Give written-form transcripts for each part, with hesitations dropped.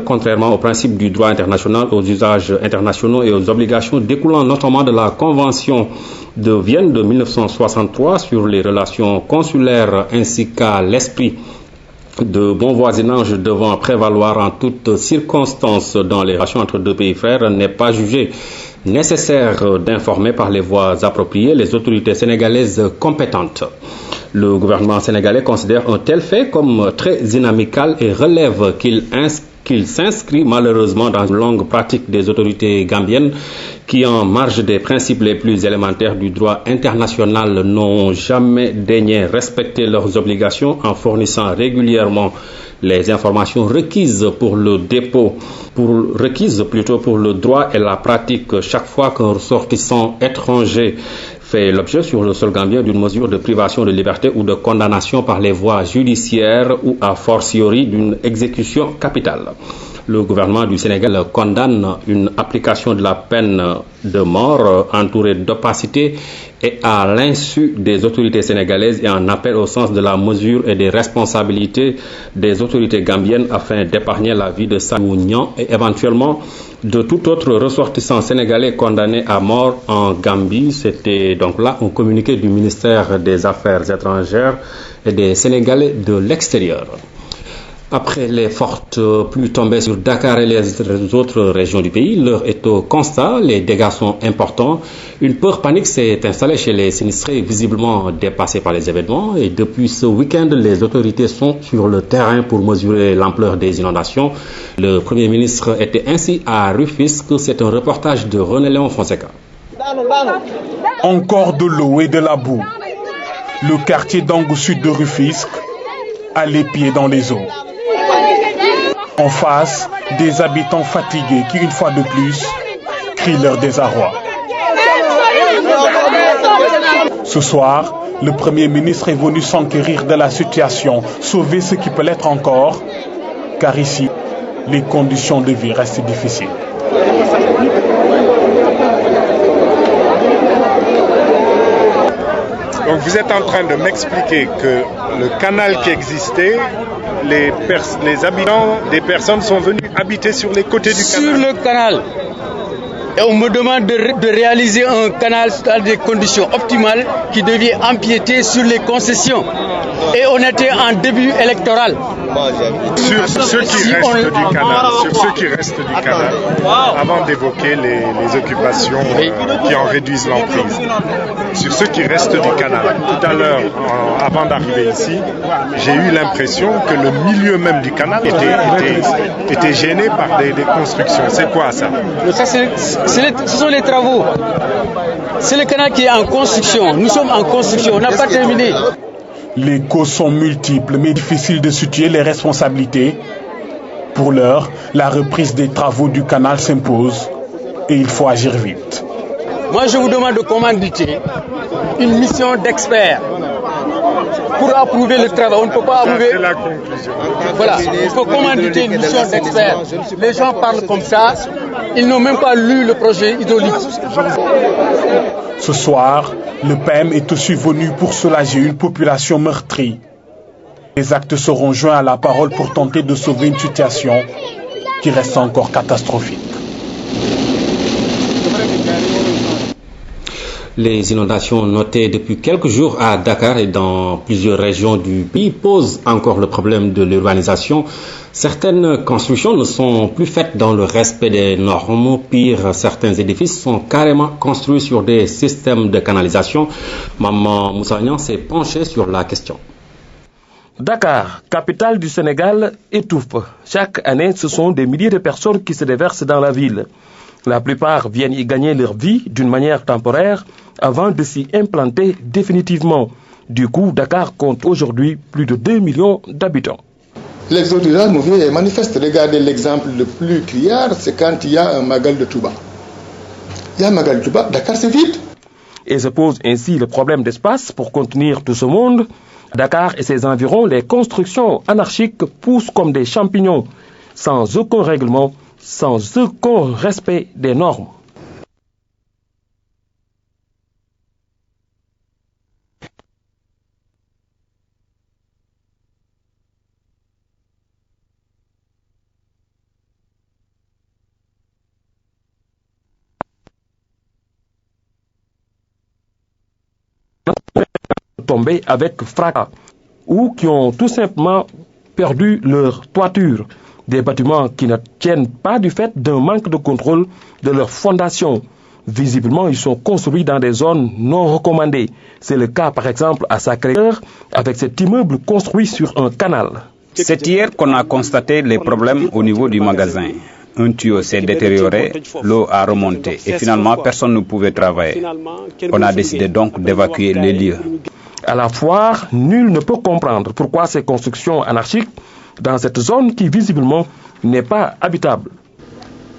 gambienne, contrairement aux principes du droit international, aux usages internationaux et aux obligations découlant notamment de la Convention de Vienne de 1963 sur les relations consulaires ainsi qu'à l'esprit de bon voisinage devant prévaloir en toutes circonstances dans les relations entre deux pays frères, n'est pas jugé nécessaire d'informer par les voies appropriées les autorités sénégalaises compétentes. Le gouvernement sénégalais considère un tel fait comme très inamical et relève qu'il s'inscrit malheureusement dans une longue pratique des autorités gambiennes qui, en marge des principes les plus élémentaires du droit international, n'ont jamais daigné respecter leurs obligations en fournissant régulièrement les informations requises pour le dépôt, requises plutôt pour le droit et la pratique chaque fois qu'un ressortissant étranger fait l'objet sur le sol gambien d'une mesure de privation de liberté ou de condamnation par les voies judiciaires ou a fortiori d'une exécution capitale. Le gouvernement du Sénégal condamne une application de la peine de mort entourée d'opacité et à l'insu des autorités sénégalaises et en appelle au sens de la mesure et des responsabilités des autorités gambiennes afin d'épargner la vie de Salou Niang et éventuellement de tout autre ressortissant sénégalais condamné à mort en Gambie. C'était donc là un communiqué du ministère des Affaires étrangères et des Sénégalais de l'extérieur. Après les fortes pluies tombées sur Dakar et les autres régions du pays, l'heure est au constat, les dégâts sont importants. Une peur panique s'est installée chez les sinistrés, visiblement dépassés par les événements. Et depuis ce week-end, les autorités sont sur le terrain pour mesurer l'ampleur des inondations. Le Premier ministre était ainsi à Rufisque. C'est un reportage de René-Léon Fonseca. Encore de l'eau et de la boue. Le quartier d'Angou Sud de Rufisque a les pieds dans les eaux. En face, des habitants fatigués qui, une fois de plus, crient leur désarroi. Ce soir, le Premier ministre est venu s'enquérir de la situation, sauver ce qui peut l'être encore, car ici, les conditions de vie restent difficiles. Donc vous êtes en train de m'expliquer que le canal qui existait, les habitants, des personnes sont venus habiter sur les côtés du canal. Sur le canal. Et on me demande de réaliser un canal dans des conditions optimales qui devait empiéter sur les concessions. Et on était en début électoral. Sur ceux qui restent du canal, avant d'évoquer les occupations qui en réduisent l'emprise, sur ceux qui restent du canal, tout à l'heure, avant d'arriver ici, j'ai eu l'impression que le milieu même du canal était gêné par des constructions. C'est quoi ça? Ce sont les travaux. C'est le canal qui est en construction. Nous sommes en construction, on n'a pas terminé. Les causes sont multiples, mais difficile de situer les responsabilités. Pour l'heure, la reprise des travaux du canal s'impose et il faut agir vite. Moi, je vous demande de commanditer une mission d'experts pour approuver le travail. On ne peut pas approuver. C'est la conclusion. Voilà, il faut commanditer une mission d'experts. Les gens parlent comme ça, ils n'ont même pas lu le projet hydraulique. Ce soir, le PM est aussi venu pour soulager une population meurtrie. Les actes seront joints à la parole pour tenter de sauver une situation qui reste encore catastrophique. Les inondations notées depuis quelques jours à Dakar et dans plusieurs régions du pays posent encore le problème de l'urbanisation. Certaines constructions ne sont plus faites dans le respect des normes. Pire, certains édifices sont carrément construits sur des systèmes de canalisation. Maman Moussa Niang s'est penchée sur la question. Dakar, capitale du Sénégal, étouffe. Chaque année, ce sont des milliers de personnes qui se déversent dans la ville. La plupart viennent y gagner leur vie d'une manière temporaire avant de s'y implanter définitivement. Du coup, Dakar compte aujourd'hui plus de 2 millions d'habitants. L'exode rural nous vient et manifeste. Regardez l'exemple le plus criard, c'est quand il y a un Magal de Touba. Il y a un Magal de Touba, Dakar c'est vide. Et se pose ainsi le problème d'espace pour contenir tout ce monde. Dakar et ses environs, les constructions anarchiques poussent comme des champignons, sans aucun règlement, sans aucun respect des normes. tombés avec fracas ou qui ont tout simplement perdu leur toiture. Des bâtiments qui ne tiennent pas du fait d'un manque de contrôle de leur fondation. Visiblement, ils sont construits dans des zones non recommandées. C'est le cas, par exemple, à Sacré-Cœur, avec cet immeuble construit sur un canal. C'est hier qu'on a constaté les problèmes au niveau du magasin. Un tuyau s'est détérioré, l'eau a remonté et finalement, personne ne pouvait travailler. On a décidé donc d'évacuer les lieux. À la foire, nul ne peut comprendre pourquoi ces constructions anarchiques dans cette zone qui visiblement n'est pas habitable.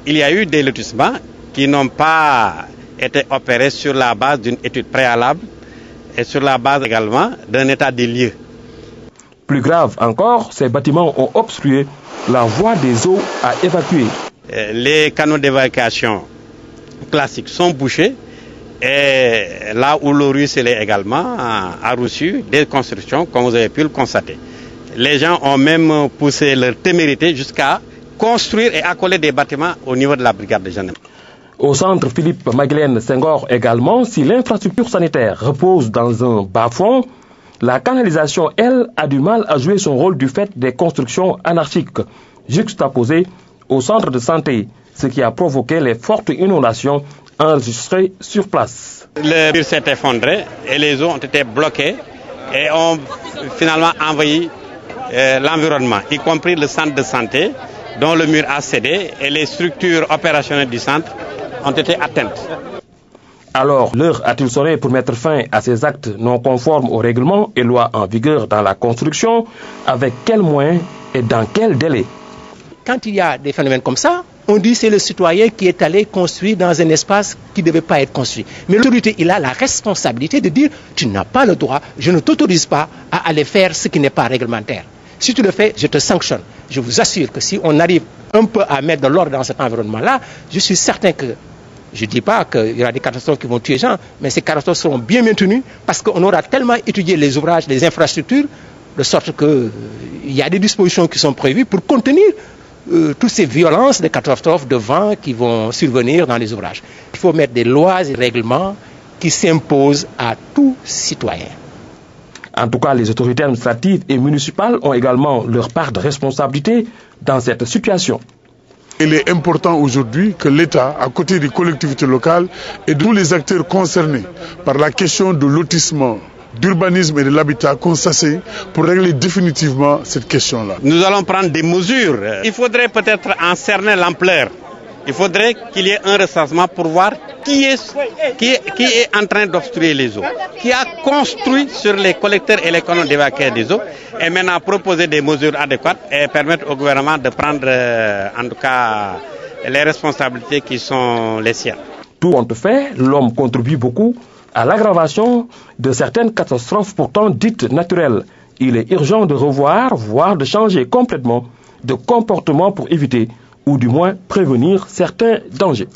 Il y a eu des lotissements qui n'ont pas été opérés sur la base d'une étude préalable et sur la base également d'un état des lieux. Plus grave encore, ces bâtiments ont obstrué la voie des eaux à évacuer. Les canaux d'évacuation classiques sont bouchés et là où l'eau ruisselait également a reçu des constructions comme vous avez pu le constater. Les gens ont même poussé leur témérité jusqu'à construire et accoler des bâtiments au niveau de la brigade de gendarmerie. Au centre Philippe Maguilène Senghor également, si l'infrastructure sanitaire repose dans un bas-fond, la canalisation, elle, a du mal à jouer son rôle du fait des constructions anarchiques, juxtaposées au centre de santé, ce qui a provoqué les fortes inondations enregistrées sur place. Le mur s'est effondré et les eaux ont été bloquées et ont finalement envahi l'environnement, y compris le centre de santé, dont le mur a cédé et les structures opérationnelles du centre ont été atteintes. Alors, l'heure a-t-il sonné pour mettre fin à ces actes non conformes aux règlements et lois en vigueur dans la construction? Avec quels moyens et dans quel délai? Quand il y a des phénomènes comme ça, on dit que c'est le citoyen qui est allé construire dans un espace qui ne devait pas être construit. Mais l'autorité, il a la responsabilité de dire « tu n'as pas le droit, je ne t'autorise pas à aller faire ce qui n'est pas réglementaire. Si tu le fais, je te sanctionne. » Je vous assure que si on arrive un peu à mettre de l'ordre dans cet environnement-là, je suis certain que, je ne dis pas qu'il y aura des catastrophes qui vont tuer les gens, mais ces catastrophes seront bien maintenues parce qu'on aura tellement étudié les ouvrages, les infrastructures, de sorte qu'il y a des dispositions qui sont prévues pour contenir toutes ces violences de catastrophes de vent qui vont survenir dans les ouvrages. Il faut mettre des lois et règlements qui s'imposent à tout citoyen. En tout cas, les autorités administratives et municipales ont également leur part de responsabilité dans cette situation. Il est important aujourd'hui que l'État, à côté des collectivités locales et de tous les acteurs concernés par la question de lotissement, d'urbanisme et de l'habitat, qu'on s'assied pour régler définitivement cette question-là. Nous allons prendre des mesures. Il faudrait peut-être en cerner l'ampleur. Il faudrait qu'il y ait un recensement pour voir qui est en train d'obstruer les eaux, qui a construit sur les collecteurs et les canaux d'évacuation des eaux, et maintenant proposer des mesures adéquates et permettre au gouvernement de prendre en tout cas les responsabilités qui sont les siennes. Tout compte fait, l'homme contribue beaucoup à l'aggravation de certaines catastrophes pourtant dites naturelles. Il est urgent de revoir, voire de changer complètement de comportement pour éviter ou du moins prévenir certains dangers.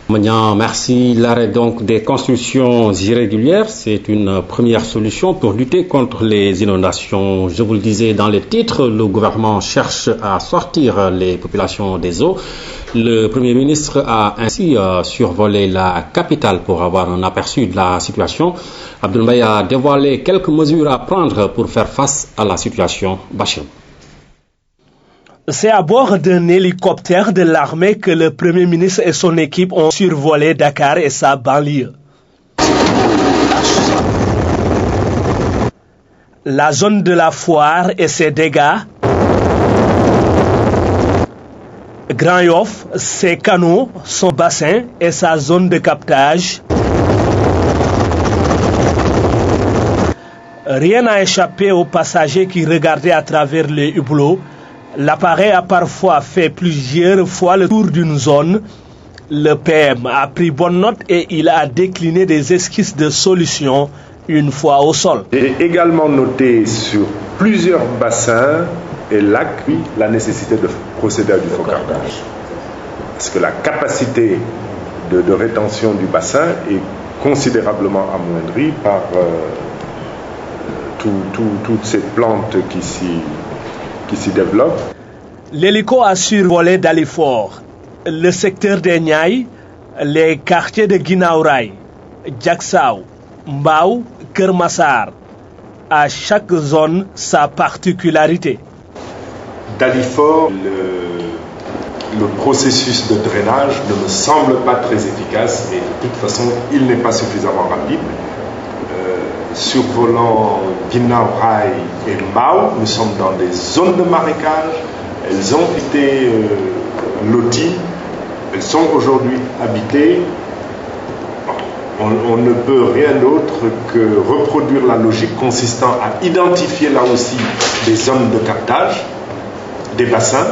Magnan, merci. L'arrêt donc des constructions irrégulières, c'est une première solution pour lutter contre les inondations. Je vous le disais dans les titres, le gouvernement cherche à sortir les populations des eaux. Le Premier ministre a ainsi survolé la capitale pour avoir un aperçu de la situation. Abdoul Mbaye a dévoilé quelques mesures à prendre pour faire face à la situation. Bachir. C'est à bord d'un hélicoptère de l'armée que le Premier ministre et son équipe ont survolé Dakar et sa banlieue. La zone de la foire et ses dégâts, Grand Yoff, ses canaux, son bassin et sa zone de captage. Rien n'a échappé aux passagers qui regardaient à travers les hublots. L'appareil a parfois fait plusieurs fois le tour d'une zone. Le PM a pris bonne note et il a décliné des esquisses de solutions une fois au sol. J'ai également noté sur plusieurs bassins et lacs la nécessité de procéder à du focardage. Parce que la capacité de rétention du bassin est considérablement amoindrie par toutes ces plantes qui s'y développent. L'hélico a survolé Dalifort, le secteur des Niayes, les quartiers de Guinaouraï, Diaksao, Mbao, Keur Massar. À chaque zone, sa particularité. Dalifort, le processus de drainage ne me semble pas très efficace et de toute façon, il n'est pas suffisamment rapide. Survolant Guinaw Rail et Mbao, nous sommes dans des zones de marécage. Elles ont été loties, elles sont aujourd'hui habitées. On ne peut rien d'autre que reproduire la logique consistant à identifier là aussi des zones de captage, des bassins,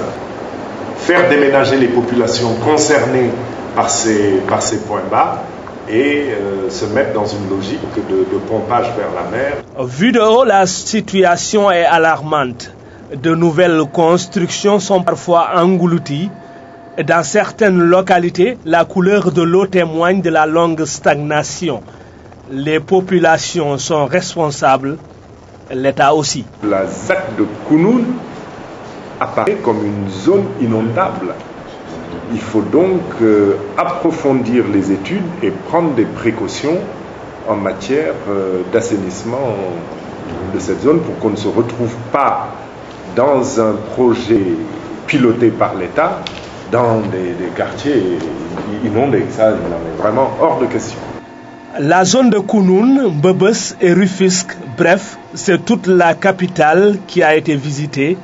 faire déménager les populations concernées par ces points bas et se mettre dans une logique de pompage vers la mer. Vu de haut, la situation est alarmante. De nouvelles constructions sont parfois englouties. Dans certaines localités, la couleur de l'eau témoigne de la longue stagnation. Les populations sont responsables, l'État aussi. La ZAC de Kounoune apparaît comme une zone inondable. Il faut donc approfondir les études et prendre des précautions en matière d'assainissement de cette zone pour qu'on ne se retrouve pas dans un projet piloté par l'État dans des quartiers inondés. Ça, il en est vraiment hors de question. La zone de Kounoune, Mbebes et Rufisque, bref, c'est toute la capitale qui a été visitée.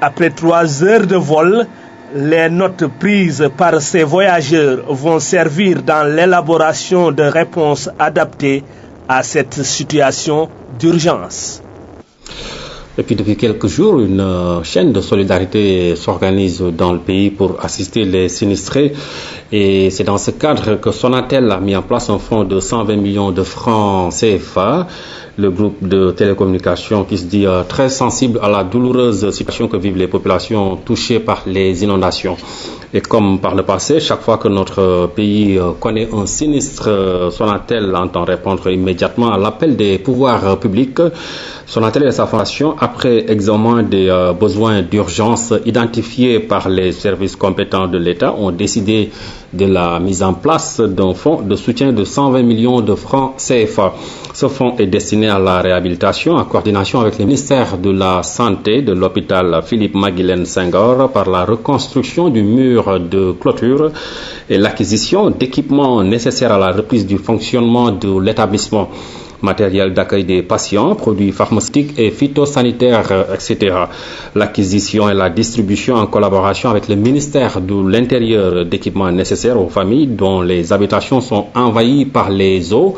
Après 3 heures de vol, les notes prises par ces voyageurs vont servir dans l'élaboration de réponses adaptées à cette situation d'urgence. Et puis depuis quelques jours, une chaîne de solidarité s'organise dans le pays pour assister les sinistrés. Et c'est dans ce cadre que Sonatel a mis en place un fonds de 120 millions de francs CFA. Le groupe de télécommunications qui se dit très sensible à la douloureuse situation que vivent les populations touchées par les inondations. Et comme par le passé, chaque fois que notre pays connaît un sinistre, Sonatel entend répondre immédiatement à l'appel des pouvoirs publics. Sonatel et sa fondation, après examen des besoins d'urgence identifiés par les services compétents de l'État, ont décidé de la mise en place d'un fonds de soutien de 120 millions de francs CFA. Ce fonds est destiné à la réhabilitation en coordination avec le ministère de la Santé de l'hôpital Philippe Maguilène Senghor par la reconstruction du mur de clôture et l'acquisition d'équipements nécessaires à la reprise du fonctionnement de l'établissement. Matériel d'accueil des patients, produits pharmaceutiques et phytosanitaires, etc. L'acquisition et la distribution en collaboration avec le ministère de l'Intérieur d'équipements nécessaires aux familles dont les habitations sont envahies par les eaux.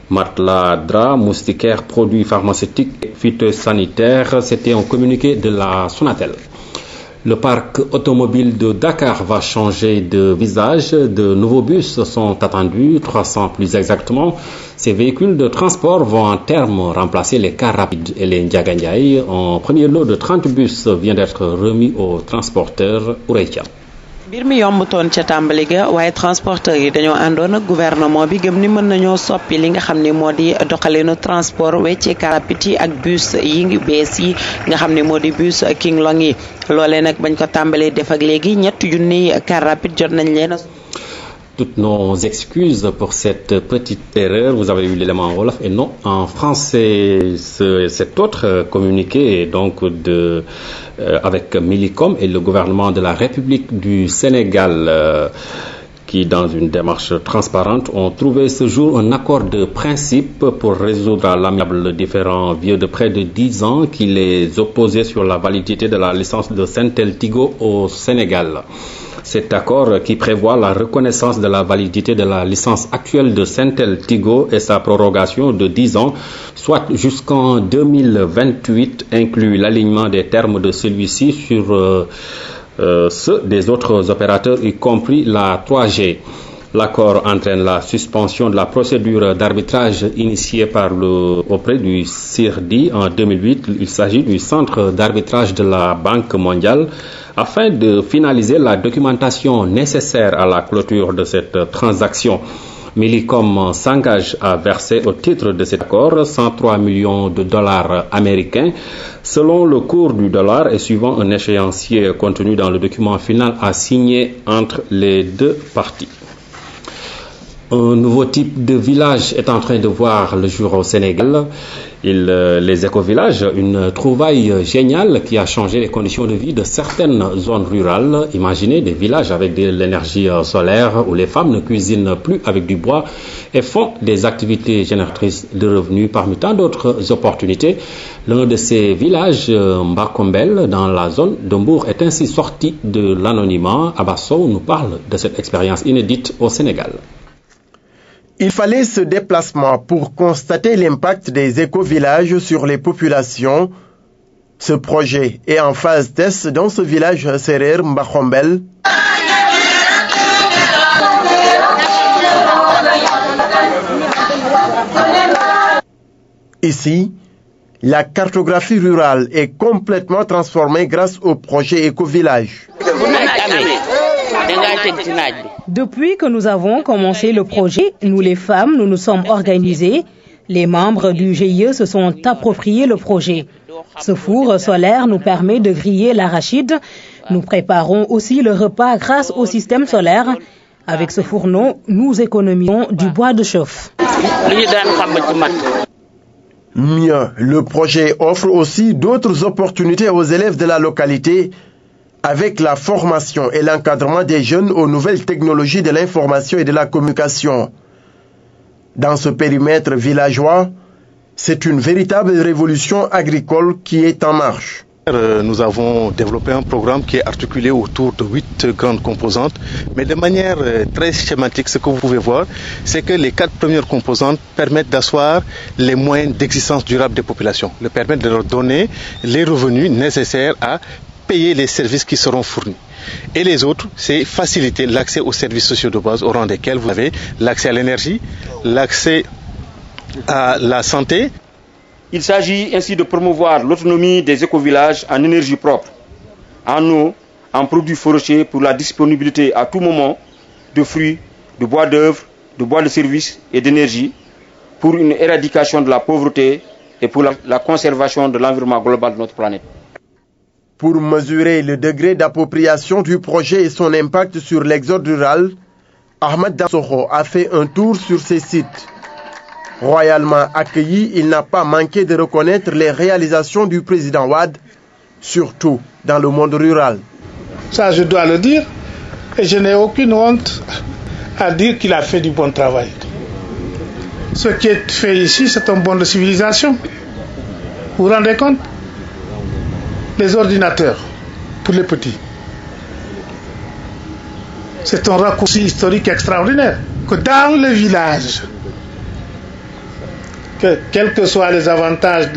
Matelas, draps, moustiquaires, produits pharmaceutiques et phytosanitaires, c'était un communiqué de la Sonatel. Le parc automobile de Dakar va changer de visage. De nouveaux bus sont attendus, 300 plus exactement. Ces véhicules de transport vont en terme remplacer les cars rapides et les Ndiaga Ndiaye. Un premier lot de 30 bus vient d'être remis aux transporteurs Oureytia. mbir mi yombutoon ca tàmbali ga waaye transporteur yi dañoo àndoon ak gouvernement bi gëm ni mën nañoo soppi li nga xam ne moo di doxalinu transport weccee car rapide yi ak bus yi ngi bees yi nga xam ne moo di bus King Long yi loolee nag bañ ko tàmbalee def ak léegi 3 junni car rapide jot nañ leen. Toutes nos excuses pour cette petite erreur. Vous avez eu l'élément en Wolof et non en français. Cet autre communiqué est donc avec Millicom et le gouvernement de la République du Sénégal qui, dans une démarche transparente, ont trouvé ce jour un accord de principe pour résoudre à l'amiable différents vieux de près de 10 ans qui les opposaient sur la validité de la licence de Sentel-Tigo au Sénégal. Cet accord qui prévoit la reconnaissance de la validité de la licence actuelle de Sentel-Tigo et sa prorogation de 10 ans, soit jusqu'en 2028, inclut l'alignement des termes de celui-ci sur ceux des autres opérateurs, y compris la 3G. L'accord entraîne la suspension de la procédure d'arbitrage initiée auprès du CIRDI en 2008. Il s'agit du Centre d'arbitrage de la Banque mondiale afin de finaliser la documentation nécessaire à la clôture de cette transaction. Millicom s'engage à verser au titre de cet accord 103 millions de dollars américains selon le cours du dollar et suivant un échéancier contenu dans le document final à signer entre les deux parties. Un nouveau type de village est en train de voir le jour au Sénégal. Les éco-villages, une trouvaille géniale qui a changé les conditions de vie de certaines zones rurales. Imaginez des villages avec de l'énergie solaire où les femmes ne cuisinent plus avec du bois et font des activités génératrices de revenus parmi tant d'autres opportunités. L'un de ces villages, Mbakombel, dans la zone de Mbour, est ainsi sorti de l'anonymat. Abasso nous parle de cette expérience inédite au Sénégal. Il fallait ce déplacement pour constater l'impact des éco-villages sur les populations. Ce projet est en phase test dans ce village Serer Mbakombel. Ici, la cartographie rurale est complètement transformée grâce au projet éco-village. Depuis que nous avons commencé le projet, nous les femmes, nous nous sommes organisées. Les membres du GIE se sont appropriés le projet. Ce four solaire nous permet de griller l'arachide. Nous préparons aussi le repas grâce au système solaire. Avec ce fourneau, nous économisons du bois de chauffe. Mieux, le projet offre aussi d'autres opportunités aux élèves de la localité avec la formation et l'encadrement des jeunes aux nouvelles technologies de l'information et de la communication. Dans ce périmètre villageois, c'est une véritable révolution agricole qui est en marche. Nous avons développé un programme qui est articulé autour de 8 grandes composantes, mais de manière très schématique. Ce que vous pouvez voir, c'est que les 4 premières composantes permettent d'asseoir les moyens d'existence durable des populations, permettent de leur donner les revenus nécessaires à payer les services qui seront fournis. Et les autres, c'est faciliter l'accès aux services sociaux de base, au rang desquels vous avez l'accès à l'énergie, l'accès à la santé. Il s'agit ainsi de promouvoir l'autonomie des écovillages en énergie propre, en eau, en produits forestiers pour la disponibilité à tout moment de fruits, de bois d'œuvre, de bois de service et d'énergie, pour une éradication de la pauvreté et pour la conservation de l'environnement global de notre planète. Pour mesurer le degré d'appropriation du projet et son impact sur l'exode rural, Ahmed Dassoro a fait un tour sur ces sites. Royalement accueilli, il n'a pas manqué de reconnaître les réalisations du président Wade, surtout dans le monde rural. Ça, je dois le dire, et je n'ai aucune honte à dire qu'il a fait du bon travail. Ce qui est fait ici, c'est un bon de civilisation. Vous vous rendez compte? Les ordinateurs, pour les petits. C'est un raccourci historique extraordinaire. Que dans le village, quels que soient les avantages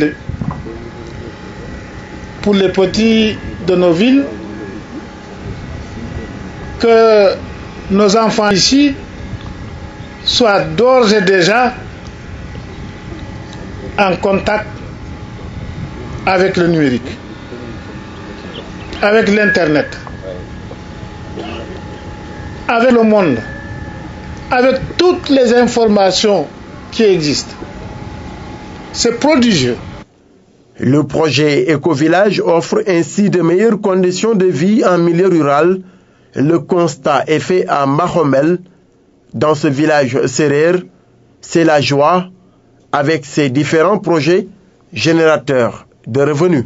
pour les petits de nos villes, que nos enfants ici soient d'ores et déjà en contact avec le numérique, avec l'Internet, avec le monde, avec toutes les informations qui existent. C'est prodigieux. Le projet Éco-Village offre ainsi de meilleures conditions de vie en milieu rural. Le constat est fait à Mahomel. Dans ce village Serer, c'est la joie avec ses différents projets générateurs de revenus.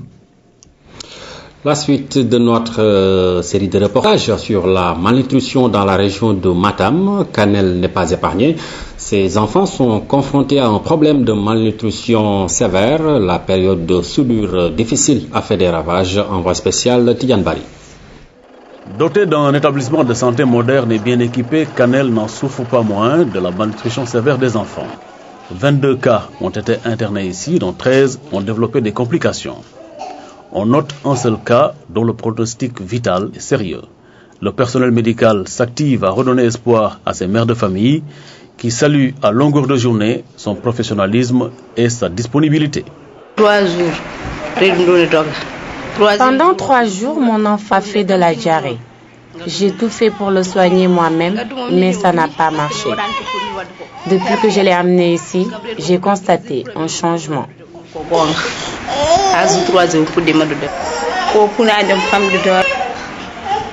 La suite de notre série de reportages sur la malnutrition dans la région de Matam. Kanel n'est pas épargné. Ces enfants sont confrontés à un problème de malnutrition sévère. La période de soudure difficile a fait des ravages. Envoi spécial Tidiane Bari. Doté d'un établissement de santé moderne et bien équipé, Kanel n'en souffre pas moins de la malnutrition sévère des enfants. 22 cas ont été internés ici, dont 13 ont développé des complications. On note un seul cas dont le pronostic vital est sérieux. Le personnel médical s'active à redonner espoir à ces mères de famille qui saluent à longueur de journée son professionnalisme et sa disponibilité. 3 jours. Pendant 3 jours, mon enfant a fait de la diarrhée. J'ai tout fait pour le soigner moi-même, mais ça n'a pas marché. Depuis que je l'ai amené ici, j'ai constaté un changement.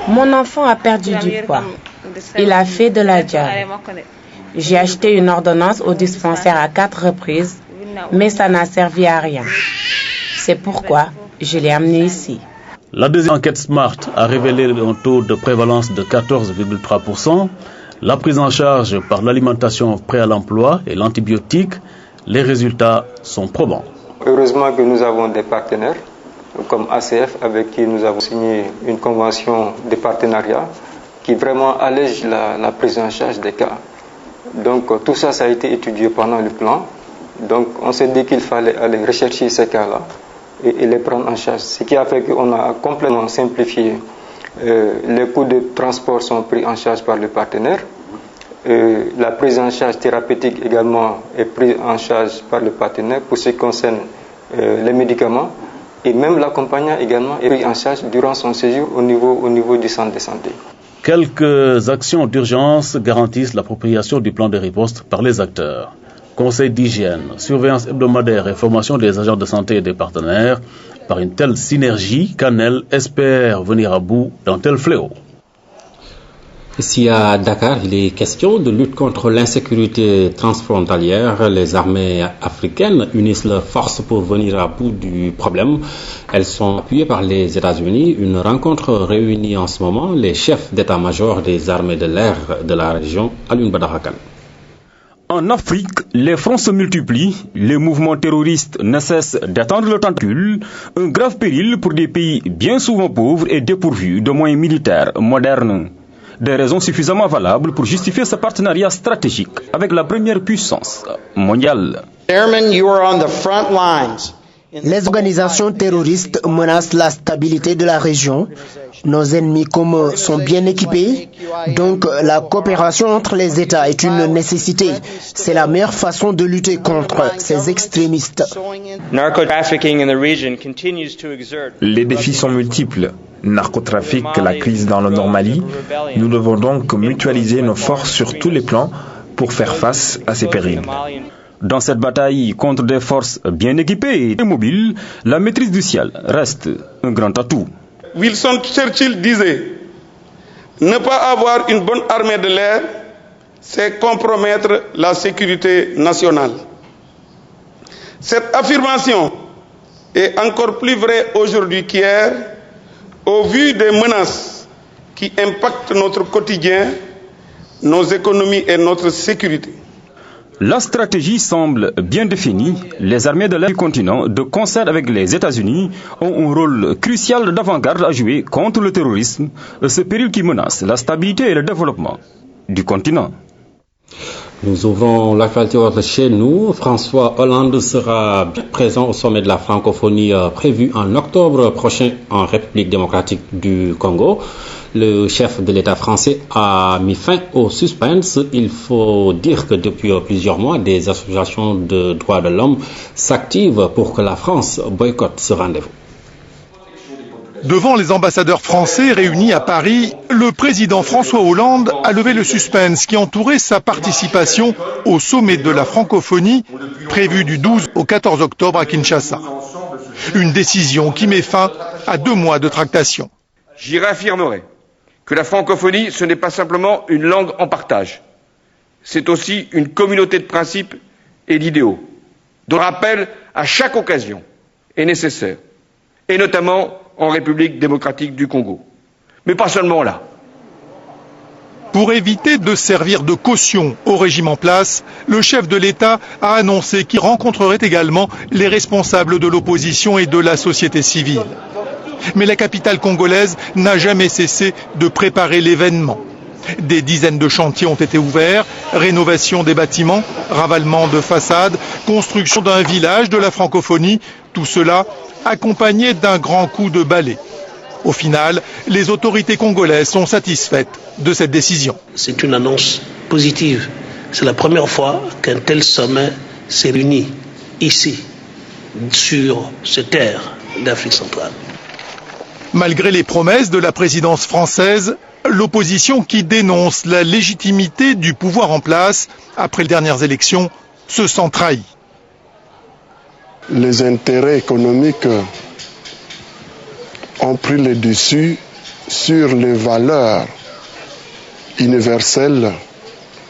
Mon enfant a perdu du poids. Il a fait de la diarrhée. J'ai acheté une ordonnance au dispensaire à 4 reprises, mais ça n'a servi à rien. C'est pourquoi je l'ai amené ici. La deuxième enquête SMART a révélé un taux de prévalence de 14,3%. La prise en charge par l'alimentation prêt à l'emploi et l'antibiotique, les résultats sont probants. Heureusement que nous avons des partenaires comme ACF avec qui nous avons signé une convention de partenariat qui vraiment allège la prise en charge des cas. Donc tout ça, ça a été étudié pendant le plan. Donc on s'est dit qu'il fallait aller rechercher ces cas-là et les prendre en charge. Ce qui a fait qu'on a complètement simplifié. Les coûts de transport sont pris en charge par le partenaire. La prise en charge thérapeutique également est prise en charge par le partenaire pour ce qui concerne les médicaments. Et même l'accompagnant également est pris en charge durant son séjour au niveau du centre de santé. Quelques actions d'urgence garantissent l'appropriation du plan de riposte par les acteurs. Conseil d'hygiène, surveillance hebdomadaire et formation des agents de santé et des partenaires. Par une telle synergie, Canel espère venir à bout d'un tel fléau. Ici à Dakar, il est question de lutte contre l'insécurité transfrontalière. Les armées africaines unissent leurs forces pour venir à bout du problème. Elles sont appuyées par les États-Unis. Une rencontre réunit en ce moment les chefs d'état-major des armées de l'air de la région, Alioune Badara Kane. En Afrique, les fronts se multiplient, les mouvements terroristes ne cessent d'attendre le tentacule, un grave péril pour des pays bien souvent pauvres et dépourvus de moyens militaires modernes. Des raisons suffisamment valables pour justifier ce partenariat stratégique avec la première puissance mondiale. Les organisations terroristes menacent la stabilité de la région. Nos ennemis communs sont bien équipés, donc la coopération entre les États est une nécessité. C'est la meilleure façon de lutter contre ces extrémistes. Les défis sont multiples. Narcotrafic, la crise dans le Nord-Mali. Nous devons donc mutualiser nos forces sur tous les plans pour faire face à ces périls. Dans cette bataille contre des forces bien équipées et mobiles, la maîtrise du ciel reste un grand atout. Winston Churchill disait « Ne pas avoir une bonne armée de l'air, c'est compromettre la sécurité nationale ». Cette affirmation est encore plus vraie aujourd'hui qu'hier, au vu des menaces qui impactent notre quotidien, nos économies et notre sécurité. La stratégie semble bien définie. Les armées de l'air du continent, de concert avec les États-Unis, ont un rôle crucial d'avant-garde à jouer contre le terrorisme, ce péril qui menace la stabilité et le développement du continent. Nous ouvrons l'actualité de chez nous. François Hollande sera présent au sommet de la francophonie prévu en octobre prochain en République démocratique du Congo. Le chef de l'État français a mis fin au suspense. Il faut dire que depuis plusieurs mois, des associations de droits de l'homme s'activent pour que la France boycotte ce rendez-vous. Devant les ambassadeurs français réunis à Paris, le président François Hollande a levé le suspense qui entourait sa participation au sommet de la francophonie prévu du 12 au 14 octobre à Kinshasa. Une décision qui met fin à 2 mois de tractation. J'y réaffirmerai que la francophonie, ce n'est pas simplement une langue en partage. C'est aussi une communauté de principes et d'idéaux, dont le rappel à chaque occasion est nécessaire, et notamment en République démocratique du Congo. Mais pas seulement là. Pour éviter de servir de caution au régime en place, le chef de l'État a annoncé qu'il rencontrerait également les responsables de l'opposition et de la société civile. Mais la capitale congolaise n'a jamais cessé de préparer l'événement. Des dizaines de chantiers ont été ouverts, rénovation des bâtiments, ravalement de façades, construction d'un village de la francophonie, tout cela accompagné d'un grand coup de balai. Au final, les autorités congolaises sont satisfaites de cette décision. C'est une annonce positive. C'est la première fois qu'un tel sommet s'est réuni ici, sur cette terre d'Afrique centrale. Malgré les promesses de la présidence française, l'opposition qui dénonce la légitimité du pouvoir en place après les dernières élections se sent trahie. Les intérêts économiques ont pris le dessus sur les valeurs universelles